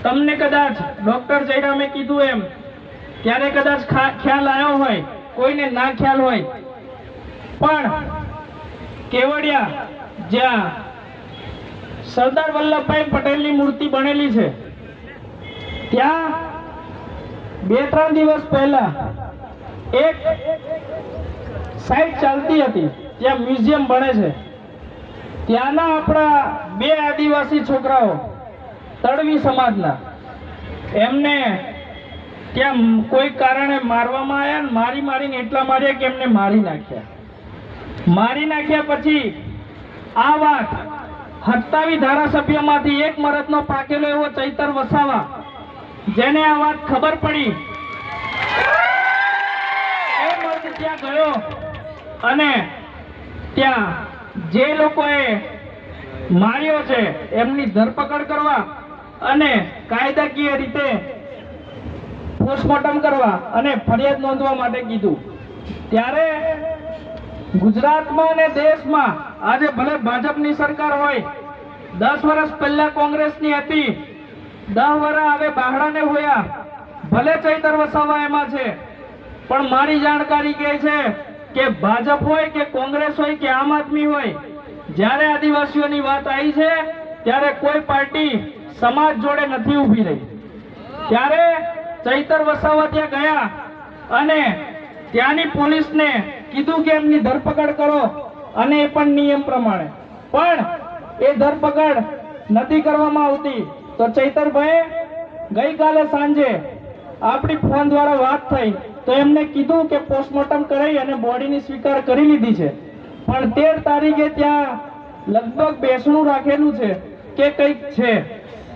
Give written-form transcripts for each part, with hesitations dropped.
તમને કદાચ ડોક્ટર જયરામે કીધું એમ ત્યારે કદાચ ખ્યાલ આવ્યો હોય, કોઈને ના ખ્યાલ હોય, પણ કેવડિયા જ્યાં સરદાર વલ્લભભાઈ પટેલની મૂર્તિ બનેલી છે ત્યાં 2-3 દિવસ પહેલા એક સાઇટ ચાલતી હતી, ત્યાં મ્યુઝિયમ બને છે. ત્યાંના આપણા 2 આદિવાસી છોકરાઓ તડવી સમાજના એમને ત્યાં કોઈ કારણે મારવામાં આવ્યા. મારીને એટલા માર્યા કે એમને મારી નાખ્યા. પછી આ વાત 27 ધારાસભ્યોમાંથી એક મરદનો પાકેલો એવો ચૈતર વસાવા, જેને આ વાત ખબર પડી, એ મર્દ ત્યાં ગયો અને ત્યાં જે લોકોએ માર્યો છે એમની ધરપકડ કરવા અને કાયદાકીય રીતે પોસ્ટમોર્ટમ કરવા અને ફરિયાદ નોંધવા માટે કીધું. ત્યારે ગુજરાતમાં અને દેશમાં આજે ભલે ભાજપની સરકાર હોય, 10 વર્ષ પહેલા કોંગ્રેસની હતી, 10 વર્ષ હવે બહાડાને હોયા, ભલે ચૈતર વસાવા એમાં છે, પણ મારી જાણકારી કહે છે કે ભાજપ હોય કે કોંગ્રેસ હોય કે આમ આદમી હોય, જ્યારે આદિવાસીઓની વાત આવી છે ત્યારે કોઈ પાર્ટી સમાજ જોડે નથી ઊભી રહી. ત્યારે ચૈતર વસાવા ત્યાં ગયા અને ત્યાંની પોલીસને કીધું કે એમની ધરપકડ કરો, અને એ પણ નિયમ પ્રમાણે, પણ એ ધરપકડ નથી કરવામાં આવતી. તો ચૈતરભાઈ ગઈકાલે સાંજે આપણી ફોન દ્વારા વાત થઈ તો એમને કીધું કે પોસ્ટમોર્ટમ કરાવી અને બોડીની સ્વીકાર કરી લીધી છે, પણ 13 તારીખે ત્યાં લગભગ બેસણું રાખેલું છે કે કંઈક છે.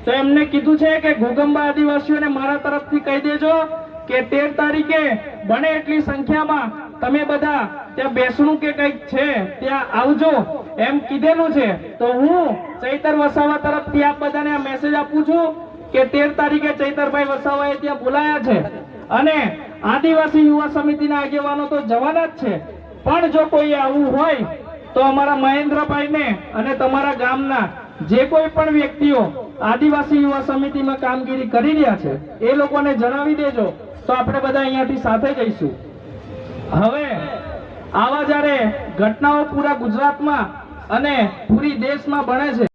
તો એમને કીધું છે કે ઘોગંબા આદિવાસીઓને મારા તરફથી કહી દેજો કે 13 તારીખે બને એટલી સંખ્યામાં તમે બધા ત્યાં બેસણું કે કંઈક છે ત્યાં આવજો એમ કીધેલું છે. તો હું ચૈતર વસાવા તરફથી આપ બધાને આ મેસેજ આપું છું કે 13 તારીખે ચૈતરભાઈ વસાવાએ ત્યાં બોલાયા છે અને આદિવાસી યુવા સમિતિના આગેવાનો તો જવાના જ છે, પણ જો કોઈ આવું હોય તો અમારા મહેન્દ્રભાઈને અને તમારા ગામના જે કોઈ પણ વ્યક્તિઓ આદિવાસી યુવા સમિતિમાં કામગીરી કરી રહ્યા છે એ લોકોને જણાવી દેજો, તો આપણે બધા અહીંયાથી સાથે જઈશું. હવે આવા જ્યારે ઘટનાઓ પૂરા ગુજરાતમાં અને પૂરી દેશમાં બને છે